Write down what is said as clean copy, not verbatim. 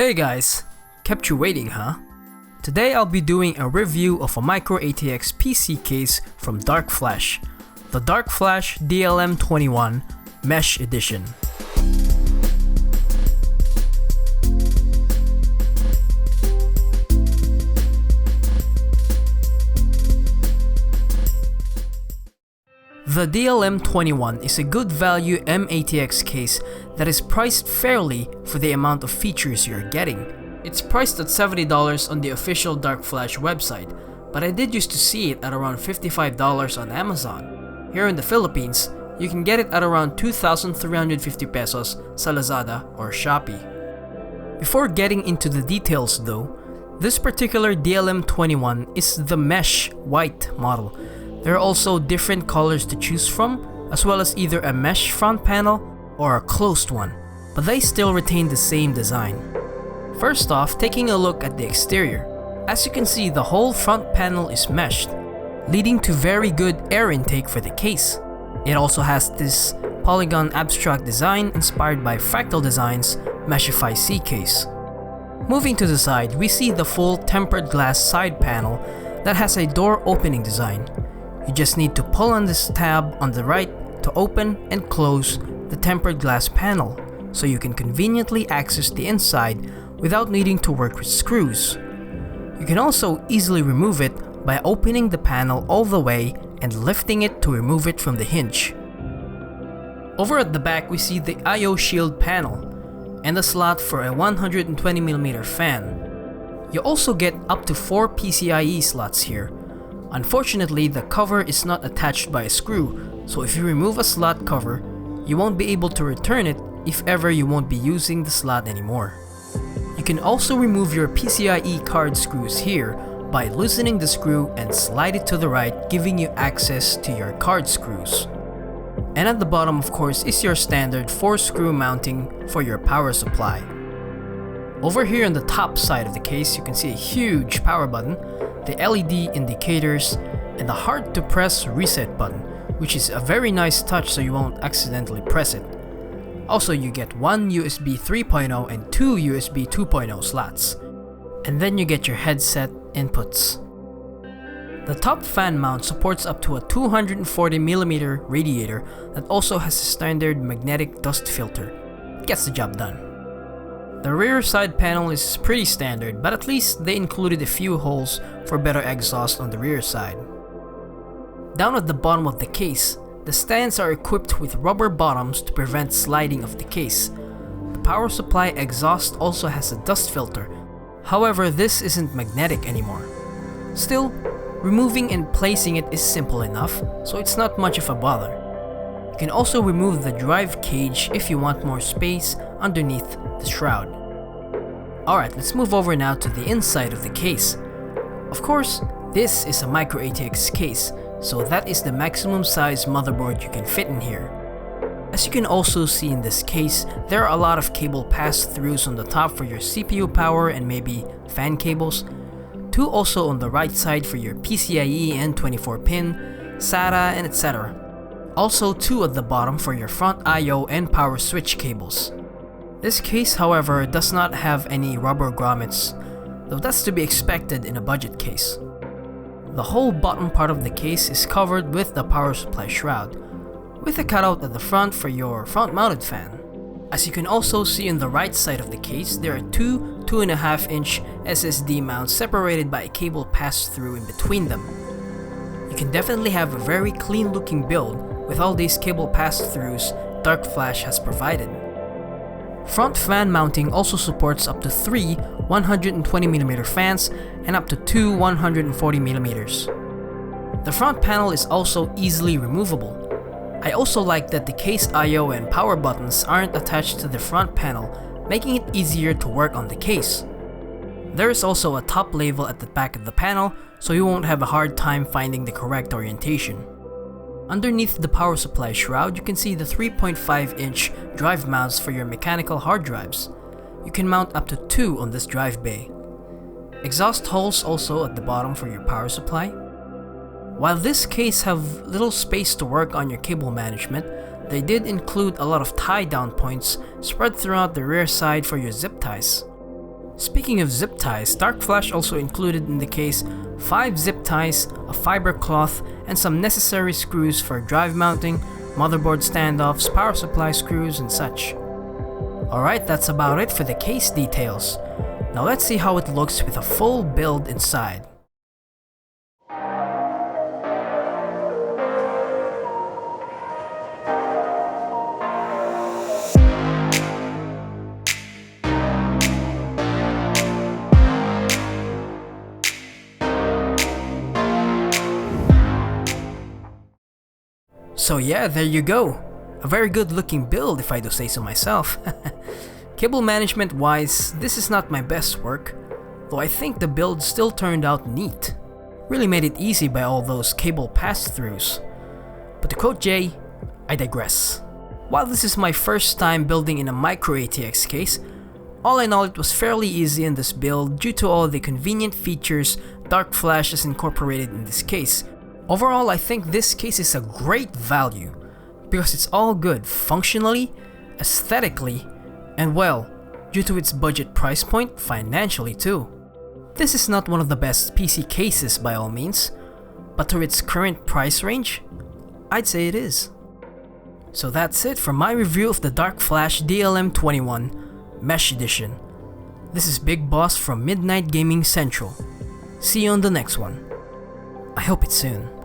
Hey guys, kept you waiting, huh? Today I'll be doing a review of a M-ATX PC case from DarkFlash, the DarkFlash DLM21 Mesh Edition. The DLM21 is a good value M-ATX case that is priced fairly for the amount of features you're getting. It's priced at $70 on the official DarkFlash website, but I did used to see it at around $55 on Amazon. Here in the Philippines, you can get it at around 2,350 pesos sa Lazada or Shopee. Before getting into the details though, this particular DLM21 is the mesh white model. There are also different colors to choose from, as well as either a mesh front panel or a closed one, but they still retain the same design. First off, taking a look at the exterior. As you can see, the whole front panel is meshed, leading to very good air intake for the case. It also has this polygon abstract design inspired by Fractal Design's Meshify C case. Moving to the side, we see the full tempered glass side panel that has a door opening design. You just need to pull on this tab on the right to open and close the tempered glass panel, so you can conveniently access the inside without needing to work with screws. You can also easily remove it by opening the panel all the way and lifting it to remove it from the hinge. Over at the back, we see the I/O shield panel and a slot for a 120mm fan. You also get up to 4 PCIe slots here. Unfortunately, the cover is not attached by a screw, so if you remove a slot cover, you won't be able to return it if ever you won't be using the slot anymore. You can also remove your PCIe card screws here by loosening the screw and slide it to the right, giving you access to your card screws. And at the bottom, of course, is your standard 4-screw mounting for your power supply. Over here on the top side of the case, you can see a huge power button, the LED indicators, and the hard to press reset button, which is a very nice touch so you won't accidentally press it. Also, you get one USB 3.0 and 2 USB 2.0 slots. And then you get your headset inputs. The top fan mount supports up to a 240mm radiator that also has a standard magnetic dust filter. It gets the job done. The rear side panel is pretty standard, but at least they included a few holes for better exhaust on the rear side. Down at the bottom of the case, the stands are equipped with rubber bottoms to prevent sliding of the case. The power supply exhaust also has a dust filter, however this isn't magnetic anymore. Still, removing and placing it is simple enough, so it's not much of a bother. You can also remove the drive cage if you want more space underneath the shroud. Alright, let's move over now to the inside of the case. Of course, this is a M-ATX case, so that is the maximum size motherboard you can fit in here. As you can also see in this case, there are a lot of cable pass-throughs on the top for your CPU power and maybe fan cables. 2 also on the right side for your PCIe and 24-pin, SATA, and etc. Also 2 at the bottom for your front I/O and power switch cables. This case, however, does not have any rubber grommets, though that's to be expected in a budget case. The whole bottom part of the case is covered with the power supply shroud, with a cutout at the front for your front-mounted fan. As you can also see on the right side of the case, there are 2 2.5-inch SSD mounts separated by a cable pass-through in between them. You can definitely have a very clean-looking build with all these cable pass-throughs DarkFlash has provided. Front fan mounting also supports up to 3 120mm fans and up to 2 140mm. The front panel is also easily removable. I also like that the case I/O and power buttons aren't attached to the front panel, making it easier to work on the case. There is also a top label at the back of the panel, so you won't have a hard time finding the correct orientation. Underneath the power supply shroud, you can see the 3.5-inch drive mounts for your mechanical hard drives. You can mount up to 2 on this drive bay. Exhaust holes also at the bottom for your power supply. While this case have little space to work on your cable management, they did include a lot of tie-down points spread throughout the rear side for your zip ties. Speaking of zip ties, DarkFlash also included in the case 5 zip ties, a fiber cloth, and some necessary screws for drive mounting, motherboard standoffs, power supply screws, and such. Alright, that's about it for the case details. Now let's see how it looks with a full build inside. So yeah, there you go. A very good looking build if I do say so myself. Cable management wise, this is not my best work, though I think the build still turned out neat. Really made it easy by all those cable pass-throughs. But to quote Jay, I digress. While this is my first time building in a micro ATX case, all in all it was fairly easy in this build due to all the convenient features DarkFlash has incorporated in this case. Overall, I think this case is a great value because it's all good functionally, aesthetically, and well, due to its budget price point, financially too. This is not one of the best PC cases by all means, but to its current price range, I'd say it is. So that's it for my review of the DarkFlash DLM21 Mesh Edition. This is Big Boss from Midnight Gaming Central. See you on the next one. I hope it's soon.